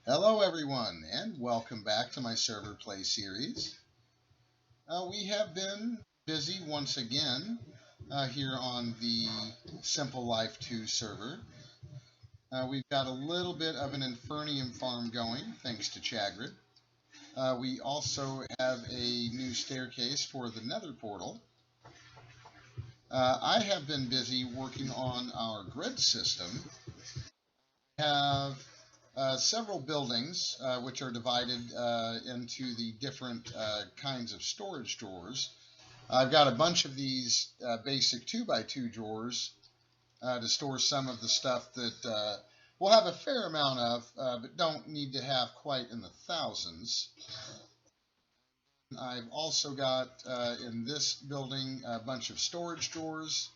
Hello everyone, and welcome back to my server play series. We have been busy once again here on the Simple Life 2 server. We've got a little bit of an Infernium farm going, thanks to Chagrid. We also have a new staircase for the Nether portal. I have been busy working on our grid system. We have several buildings which are divided into the different kinds of storage drawers. I've got a bunch of these basic 2x2 drawers to store some of the stuff that we'll have a fair amount of, but don't need to have quite in the thousands. I've also got in this building a bunch of storage drawers.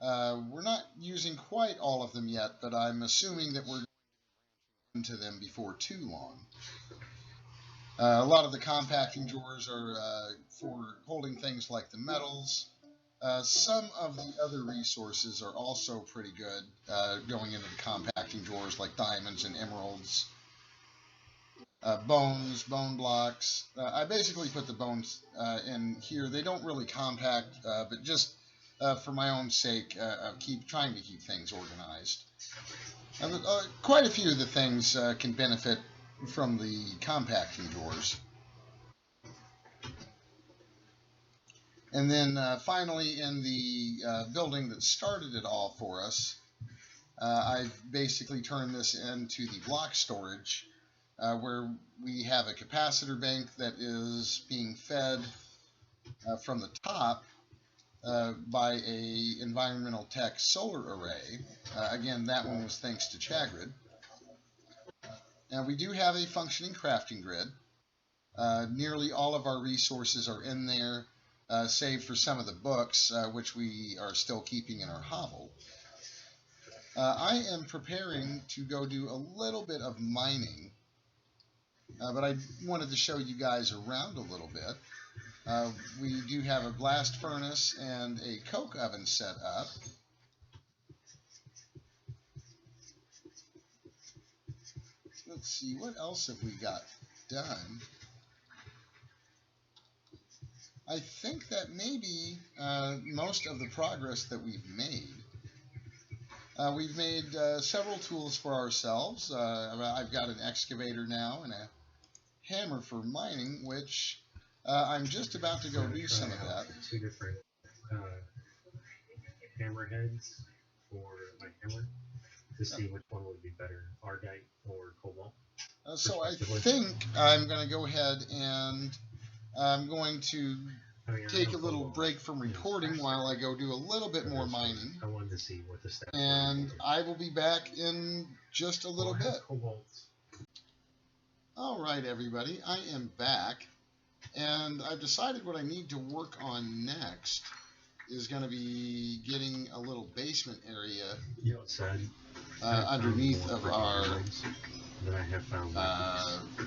We're not using quite all of them yet, but I'm assuming that we're into them before too long. A lot of the compacting drawers are for holding things like the metals. Some of the other resources are also pretty good going into the compacting drawers, like diamonds and emeralds, bones, bone blocks. I basically put the bones in here. They don't really compact, but just for my own sake, trying to keep things organized. Quite a few of the things can benefit from the compacting drawers. And then finally, in the building that started it all for us, I've basically turned this into the block storage, where we have a capacitor bank that is being fed from the top by a environmental tech solar array. Again, that one was thanks to Chagrid. And we do have a functioning crafting grid. Nearly all of our resources are in there, save for some of the books, which we are still keeping in our hovel. I am preparing to go do a little bit of mining, but I wanted to show you guys around a little bit. We do have a blast furnace and a coke oven set up. Let's see, what else have we got done? I think that may be most of the progress that we've made. We've made several tools for ourselves. I've got an excavator now and a hammer for mining, which I'm just about to go do some of that. Two different hammerheads for my hammer to see which one would be better, Argite or Cobalt. So I think I'm going to go ahead and I'm going to take a little break from recording while I go do a little bit more mining. I wanted to see what the stats were. And I will be back in just a little bit. All right, everybody, I am back. And I've decided what I need to work on next is going to be getting a little basement area underneath of our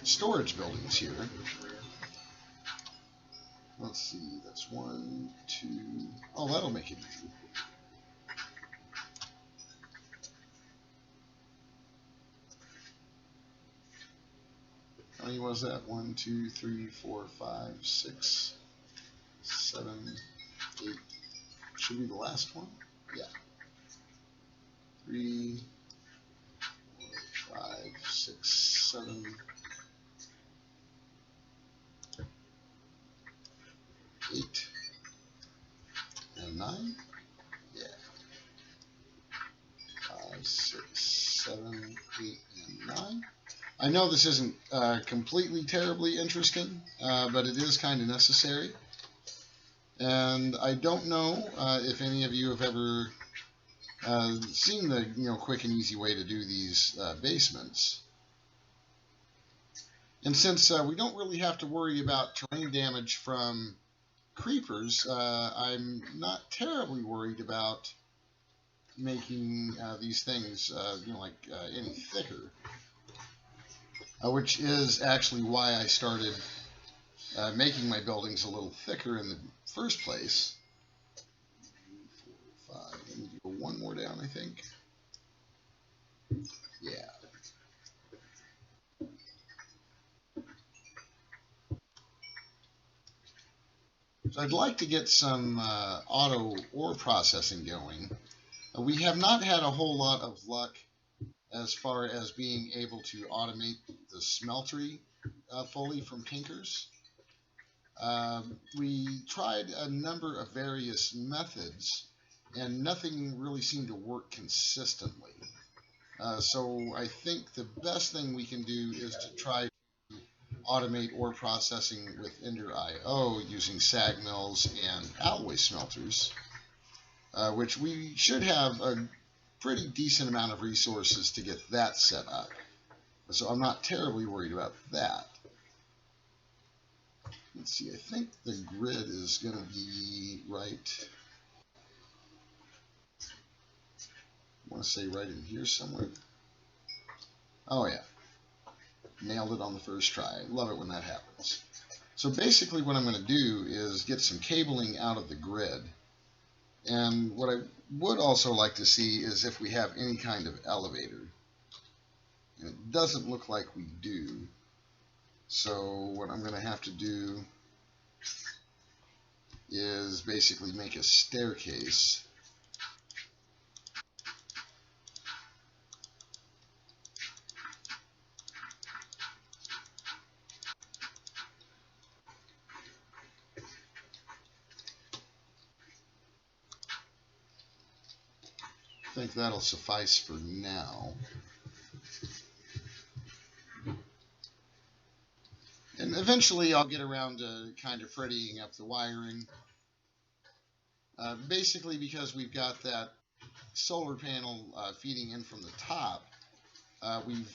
storage buildings here. Let's see, that's 1, 2. Oh, that'll make it easy. How many was that? 1, 2, 3, 4, 5, 6, 7, 8. Should be the last one? Yeah. 3, 4, 5, 6, 7, 8, and 9. Yeah. 5, 6, 7, 8, and 9. I know this isn't completely terribly interesting, but it is kind of necessary. And I don't know if any of you have ever seen the quick and easy way to do these basements. And since we don't really have to worry about terrain damage from creepers, I'm not terribly worried about making these things any thicker. Which is actually why I started making my buildings a little thicker in the first place. 4, 5. I need to go one more down, I think. Yeah. I'd like to get some auto ore processing going. We have not had a whole lot of luck as far as being able to automate the smeltery fully from Tinkers. We tried a number of various methods, and nothing really seemed to work consistently. So I think the best thing we can do is to try to automate ore processing with Ender IO using SAG mills and alloy smelters, which we should have a pretty decent amount of resources to get that set up. So I'm not terribly worried about that. Let's see, I think the grid is going to be right. I want to say right in here somewhere. Oh yeah, nailed it on the first try. Love it when that happens. So basically what I'm going to do is get some cabling out of the grid. And what I would also like to see is if we have any kind of elevator. And it doesn't look like we do. So what I'm going to have to do is basically make a staircase. I think that'll suffice for now. And eventually I'll get around to kind of prettying up the wiring. Basically because we've got that solar panel feeding in from the top, we've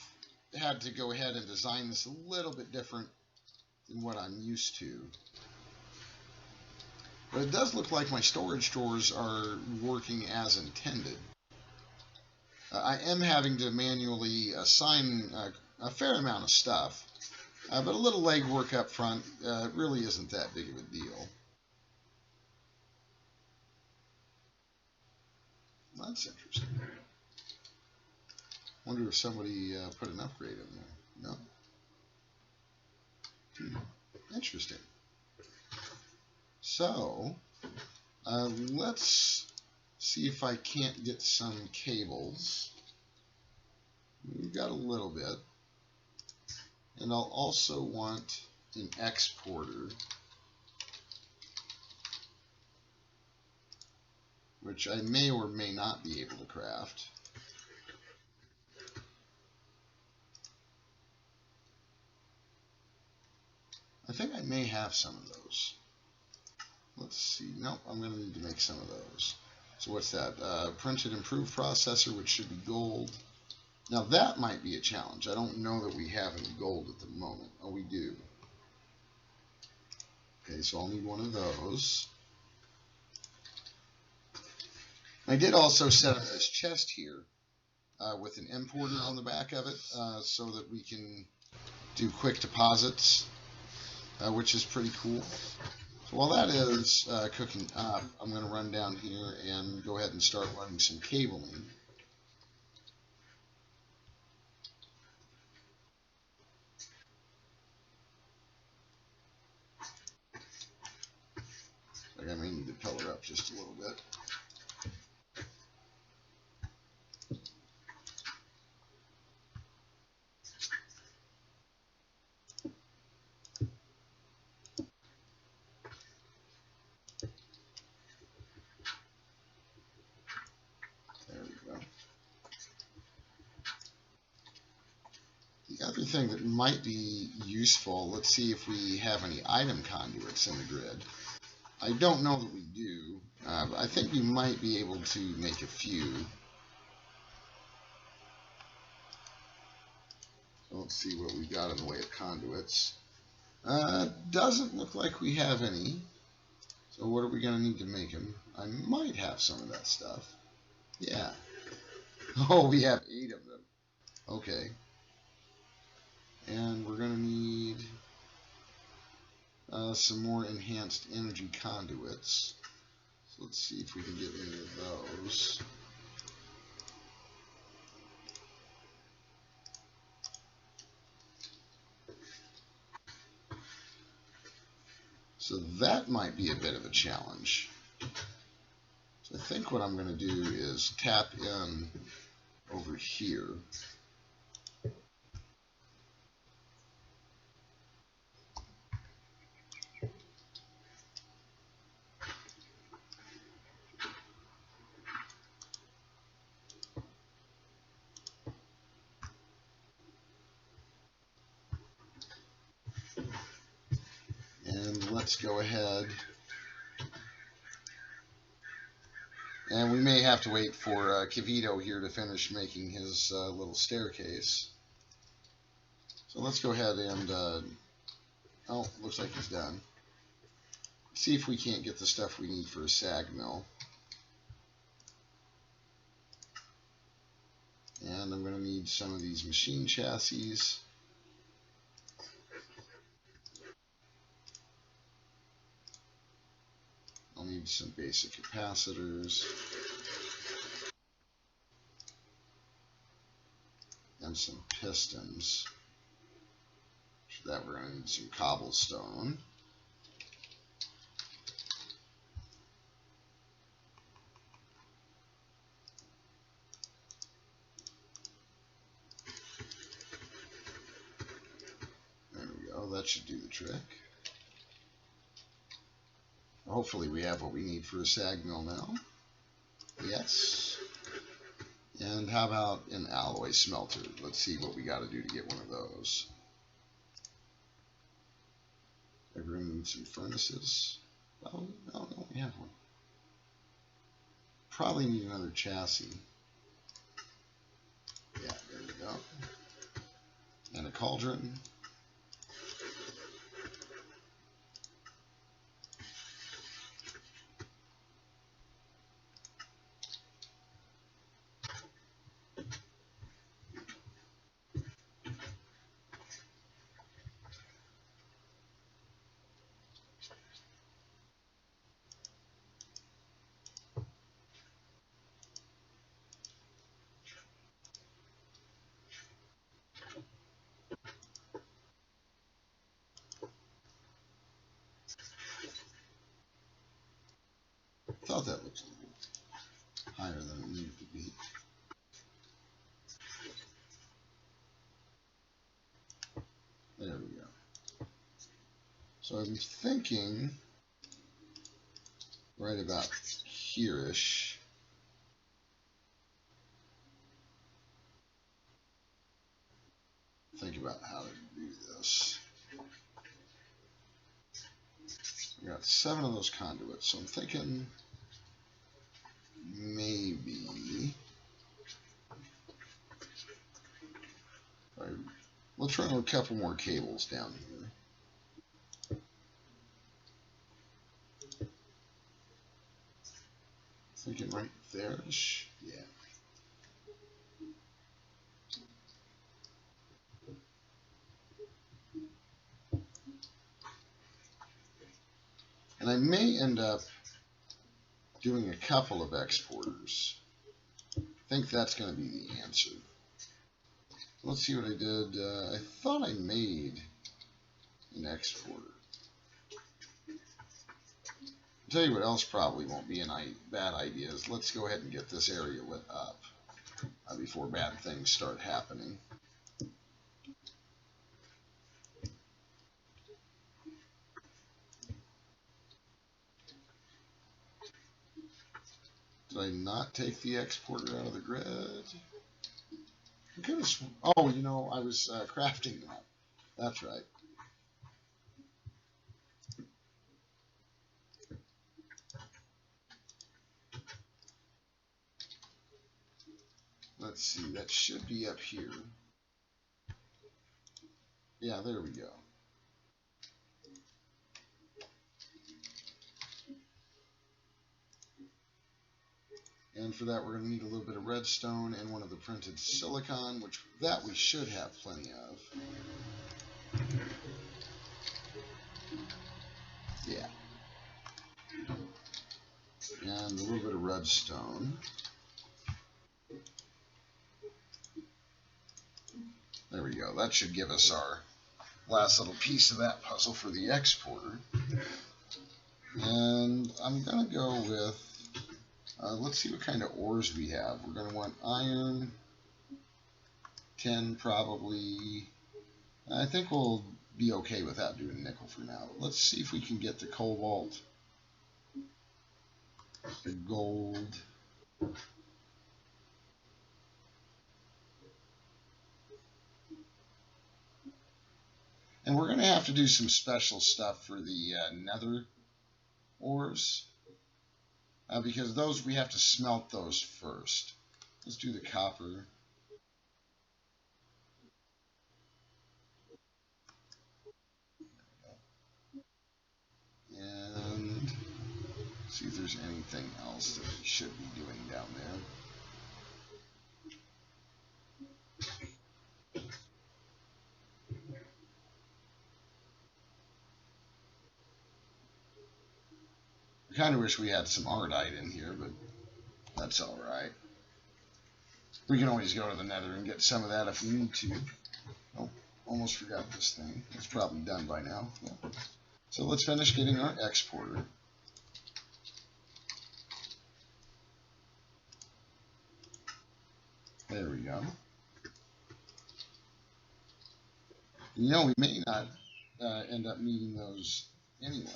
had to go ahead and design this a little bit different than what I'm used to. But it does look like my storage drawers are working as intended. I am having to manually assign a fair amount of stuff, but a little legwork up front really isn't that big of a deal. That's interesting. Wonder if somebody put an upgrade in there. No? Interesting. So, let's see if I can't get some cables. We've got a little bit. And I'll also want an exporter, which I may or may not be able to craft. I think I may have some of those. Let's see. Nope, I'm going to need to make some of those. So what's that? Printed improved processor, which should be gold. Now that might be a challenge. I don't know that we have any gold at the moment. Oh, we do. Okay, so I'll need one of those. I did also set up this chest here with an importer on the back of it so that we can do quick deposits, which is pretty cool. So while that is cooking up, I'm going to run down here and go ahead and start running some cabling. Like I may need to color up just a little bit. There we go. The other thing that might be useful, let's see if we have any item conduits in the grid. I don't know that we do, but I think we might be able to make a few. So let's see what we've got in the way of conduits. Doesn't look like we have any. So what are we going to need to make them? I might have some of that stuff. Yeah. Oh, we have 8 of them. Okay. And we're going to need some more enhanced energy conduits. So let's see if we can get any of those. So that might be a bit of a challenge. So I think what I'm going to do is tap in over here. And let's go ahead. And we may have to wait for Kivito here to finish making his little staircase. So let's go ahead and, oh, looks like he's done. See if we can't get the stuff we need for a sag mill. And I'm going to need some of these machine chassis. I'll need some basic capacitors. And some pistons. For that we're going to need some cobblestone. There we go, that should do the trick. Hopefully we have what we need for a sag mill now. Yes. And how about an alloy smelter? Let's see what we got to do to get one of those. Everyone needs some furnaces. Oh, no, we have one. Probably need another chassis. Yeah, there we go. And a cauldron. Thought that looked a little higher than it needed to be. There we go. So I'm thinking right about here-ish. Think about how to do this. We got 7 of those conduits, so I'm thinking maybe let's run a couple more cables down here. Thinking right there-ish. Yeah. And I may end up doing a couple of exporters. I think that's going to be the answer. Let's see what I did. I thought I made an exporter. I'll tell you what else probably won't be a bad idea is let's go ahead and get this area lit up before bad things start happening. Did I not take the exporter out of the grid? Goodness. Oh, you know, I was crafting that. That's right. Let's see, that should be up here. Yeah, there we go. And for that, we're going to need a little bit of redstone and one of the printed silicon, which that we should have plenty of. Yeah. And a little bit of redstone. There we go. That should give us our last little piece of that puzzle for the exporter. And I'm going to go with, let's see what kind of ores we have. We're going to want iron, 10 probably. I think we'll be okay without doing nickel for now. Let's see if we can get the cobalt, the gold. And we're going to have to do some special stuff for the nether ores, because those, we have to smelt those first. Let's do the copper. And see if there's anything else that we should be doing down there. I kind of wish we had some ardite in here, but that's all right. We can always go to the nether and get some of that if we need to. Oh, almost forgot this thing. It's probably done by now. Yeah. So let's finish getting our exporter. There we go. You know, we may not end up needing those anyway.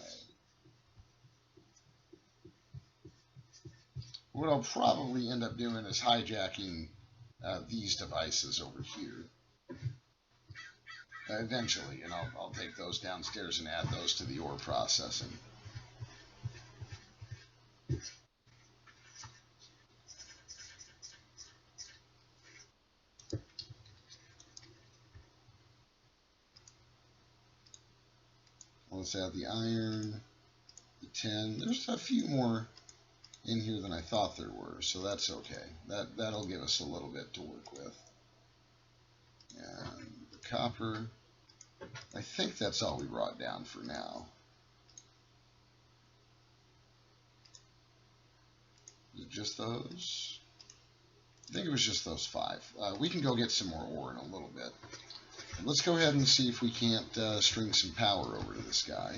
What I'll probably end up doing is hijacking these devices over here eventually, and I'll take those downstairs and add those to the ore processing. Let's add the iron, the 10. There's a few more in here than I thought there were, so that's okay. That'll give us a little bit to work with. And the copper, I think that's all we brought down for now. Is it just those? I think it was just those 5. We can go get some more ore in a little bit. Let's go ahead and see if we can't string some power over to this guy.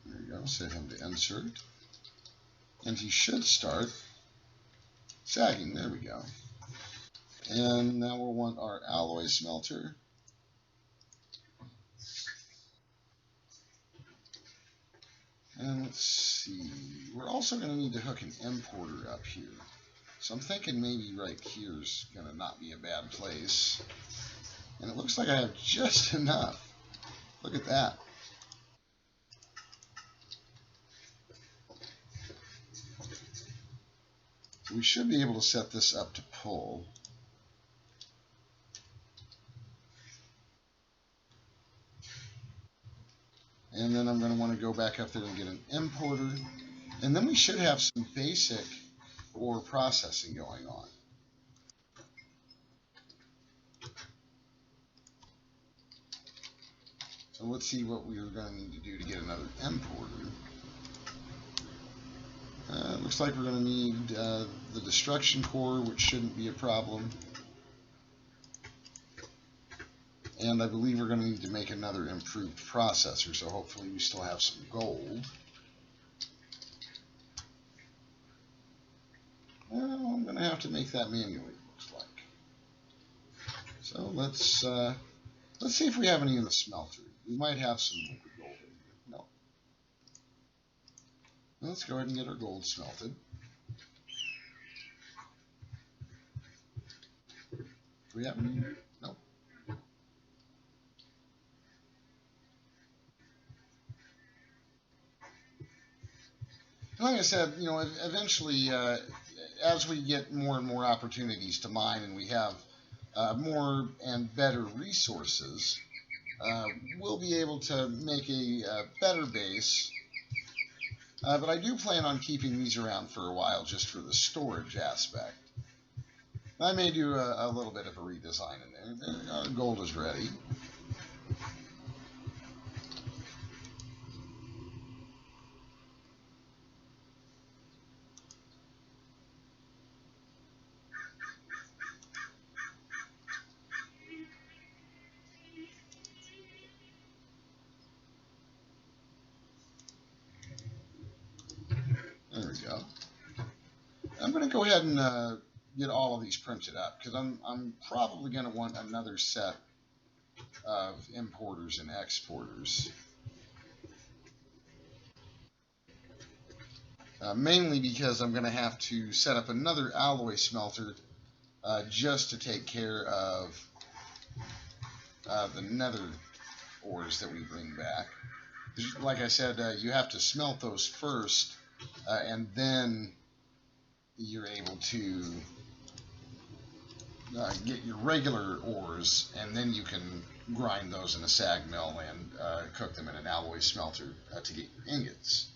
There you go, set him to insert. And he should start sagging, there we go. And now we'll want our alloy smelter. And let's see, we're also going to need to hook an importer up here. So I'm thinking maybe right here is going to not be a bad place. And it looks like I have just enough. Look at that. So we should be able to set this up to pull. And then I'm going to want to go back up there and get an importer. And then we should have some basic ore processing going on. So let's see what we're going to need to do to get another importer. Looks like we're going to need the destruction core, which shouldn't be a problem. And I believe we're going to need to make another improved processor, so hopefully we still have some gold. Well, I'm going to have to make that manually, it looks like. So let's see if we have any in the smelter. We might have some liquid gold in here. No. Let's go ahead and get our gold smelted. Do we have any? No. Like I said, you know, eventually, as we get more and more opportunities to mine and we have more and better resources, we'll be able to make a better base. But I do plan on keeping these around for a while just for the storage aspect. I may do a little bit of a redesign in there. Our gold is ready. go. I'm going to go ahead and get all of these printed up because I'm probably going to want another set of importers and exporters. Mainly because I'm going to have to set up another alloy smelter just to take care of the nether ores that we bring back. Like I said, you have to smelt those first, and then you're able to get your regular ores, and then you can grind those in a sag mill and cook them in an alloy smelter to get your ingots.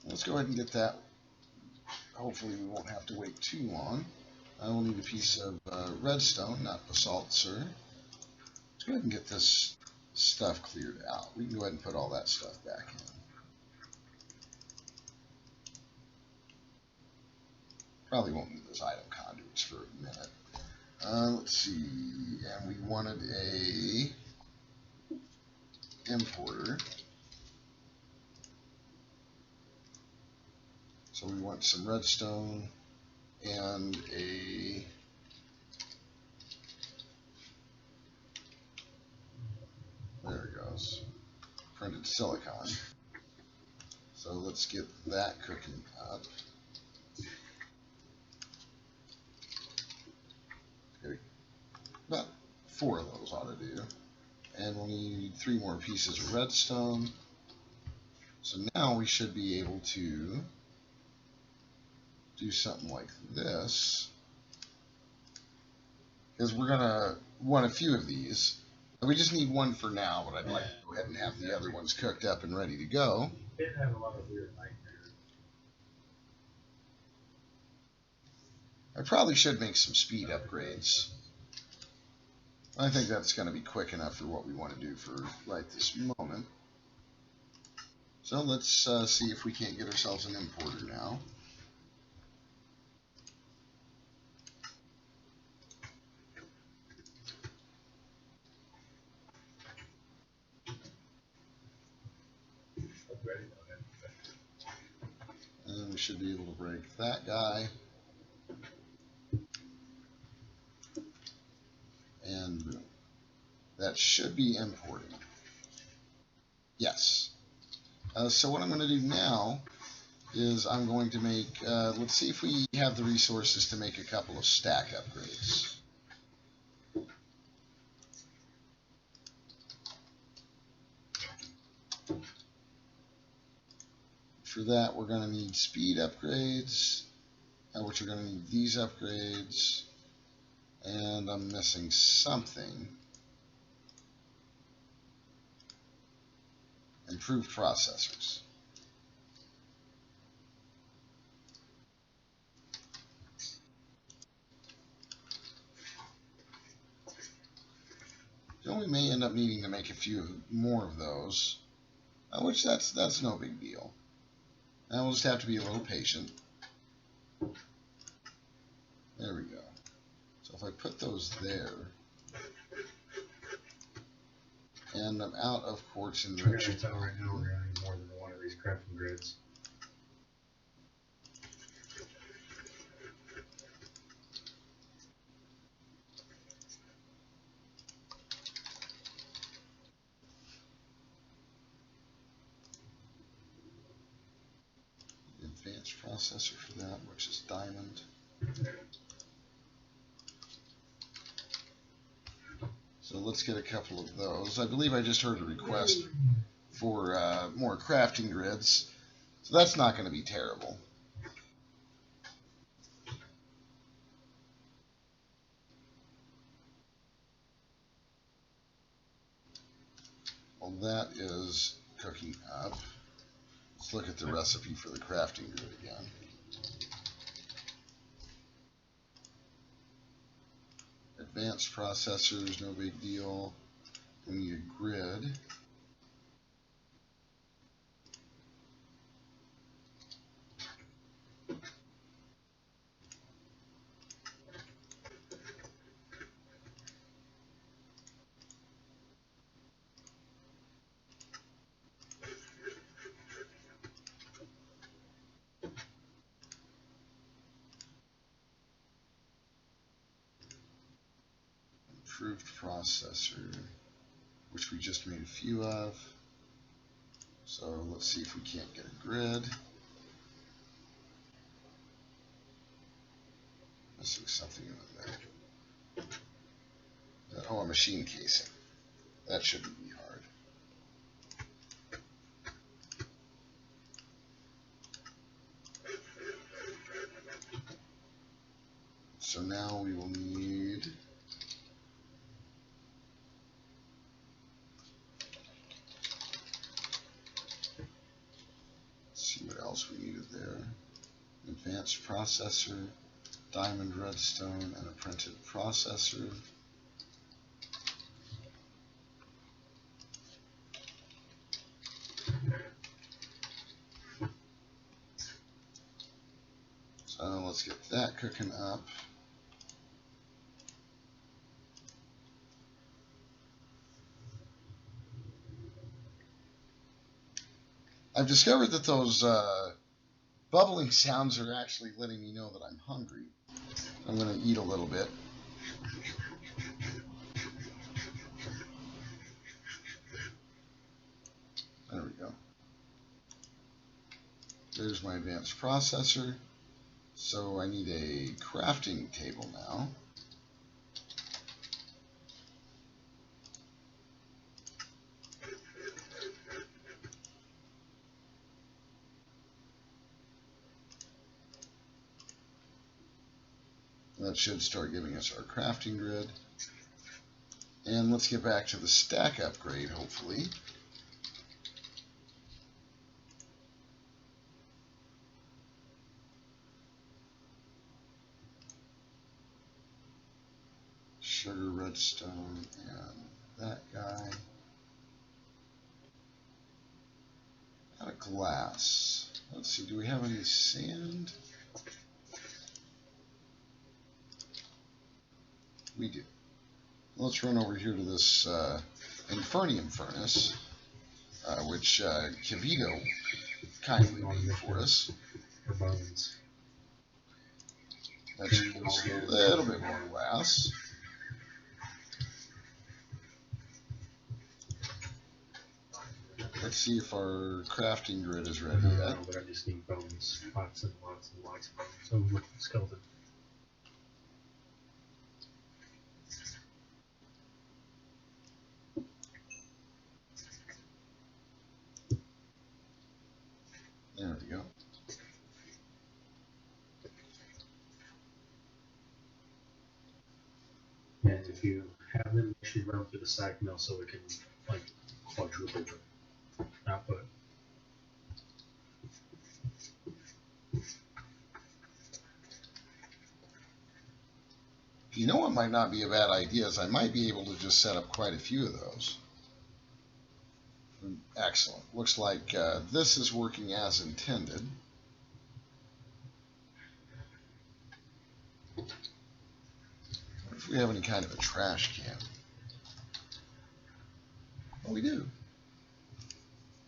Let's go ahead and get that. Hopefully we won't have to wait too long. I will need a piece of redstone, not basalt, sir. Let's go ahead and get this stuff cleared out. We can go ahead and put all that stuff back in. Probably won't need those item conduits for a minute. Let's see, and we wanted a importer. So we want some redstone and a there it goes, printed silicon. So let's get that cooking up. About 4 of those ought to do. And we'll need 3 more pieces of redstone. So now we should be able to do something like this. Because we're going to want a few of these. We just need 1 for now, but I'd like to go ahead and have the other ones cooked up and ready to go. It had a lot of weird nightmares. I probably should make some speed upgrades. I think that's going to be quick enough for what we want to do for right this moment. So let's see if we can't get ourselves an importer now. And we should be able to break that guy. And boom. That should be importing. Yes. So what I'm going to do now is I'm going to make, let's see if we have the resources to make a couple of stack upgrades. For that, we're going to need speed upgrades, which are going to need these upgrades, and I'm missing something. Improved processors. So we may end up needing to make a few more of those, which that's no big deal. And we'll just have to be a little patient. There we go. So if I put those there, and I'm out of quartz I can enrichment. tell right now we're going to need more than 1 of these crafting grids. Advanced processor for that, which is diamond. So let's get a couple of those. I believe I just heard a request for more crafting grids, so that's not going to be terrible. Well, that is cooking up. Let's look at the recipe for the crafting grid again. Advanced processors, no big deal. We need a grid. improved processor, which we just made a few of. So let's see if we can't get a grid. Missing something in the back. Oh, a machine casing. That shouldn't be hard. So now we will need see what else we needed there. Advanced processor, diamond redstone, and a printed processor. So let's get that cooking up. I've discovered that those bubbling sounds are actually letting me know that I'm hungry. I'm going to eat a little bit. There we go. There's my advanced processor. So I need a crafting table now. That should start giving us our crafting grid. And let's get back to the stack upgrade, hopefully. Sugar, redstone, and that guy. Out of glass. Let's see, do we have any sand? We do. Let's run over here to this Infernium furnace, which Kivito kindly made for us. That should give us a little bit more glass. Let's see if our crafting grid is ready yet. No, but I just need bones. Lots and lots and lots of bones. Oh, look, skeleton. There we go. And if you have them, you should run through the sag mill so it can, like, quadruple the output. You know what might not be a bad idea is I might be able to just set up quite a few of those. Excellent. Looks like this is working as intended. What if we have any kind of a trash can? Oh, we do.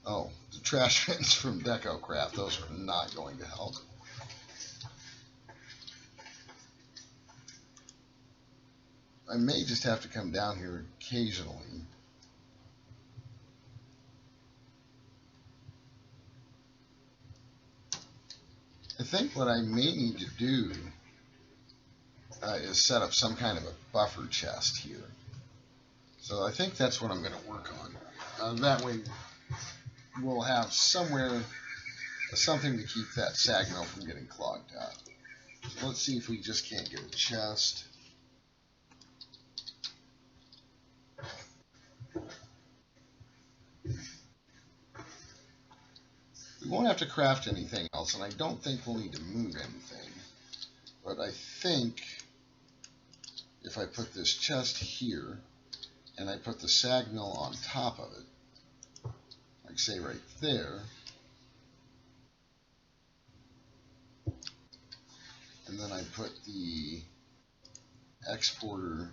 Oh, the trash cans from DecoCraft. Those are not going to help. I may just have to come down here occasionally. I think what I may need to do is set up some kind of a buffer chest here. So I think that's what I'm going to work on. That way we'll have somewhere, something to keep that sag mill from getting clogged up. So let's see if we just can't get a chest. We won't have to craft anything else, and I don't think we'll need to move anything. But I think if I put this chest here, and I put the sag mill on top of it, like say right there, and then I put the exporter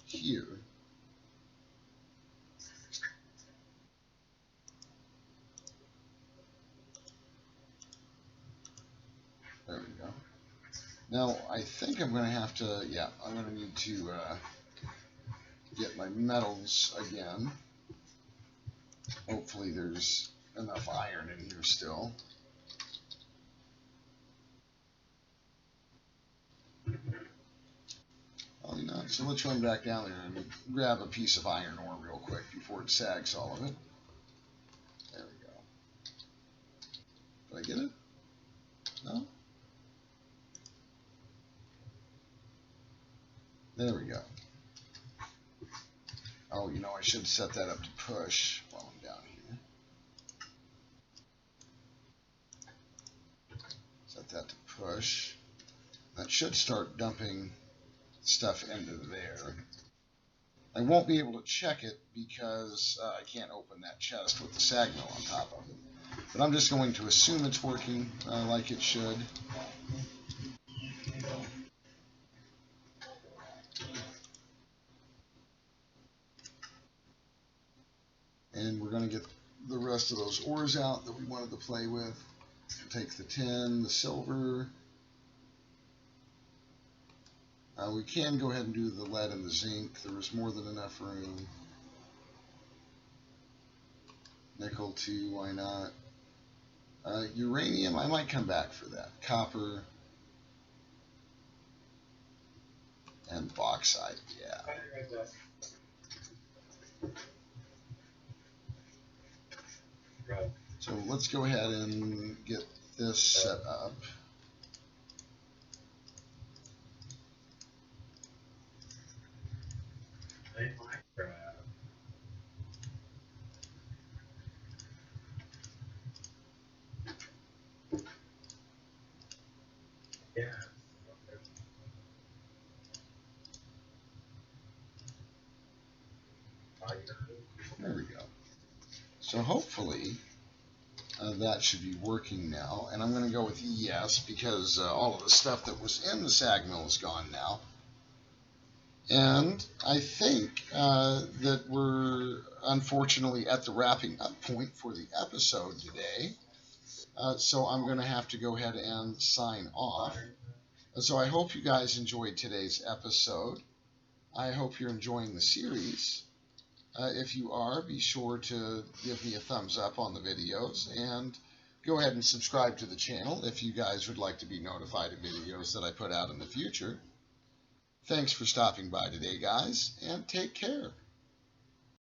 here, there we go. Now, I think I'm going to have to, yeah, I'm going to need to get my metals again. Hopefully there's enough iron in here still. Probably not. So let's run back down there and grab a piece of iron ore real quick before it sags all of it. There we go. Did I get it? No? There we go. Oh, you know, I should set that up to push while I'm down here. Set that to push. That should start dumping stuff into there. I won't be able to check it because I can't open that chest with the sag mill on top of it. But I'm just going to assume it's working like it should. And we're going to get the rest of those ores out that we wanted to play with. Take the tin, the silver. We can go ahead and do the lead and the zinc. There was more than enough room. Nickel too, why not? Uranium, I might come back for that. Copper. And bauxite, yeah. So let's go ahead and get this set up. There we go. So hopefully that should be working now. And I'm going to go with yes because all of the stuff that was in the sag mill is gone now. And I think that we're unfortunately at the wrapping up point for the episode today. So I'm going to have to go ahead and sign off. So I hope you guys enjoyed today's episode. I hope you're enjoying the series. If you are, be sure to give me a thumbs up on the videos and go ahead and subscribe to the channel if you guys would like to be notified of videos that I put out in the future. Thanks for stopping by today, guys, and take care.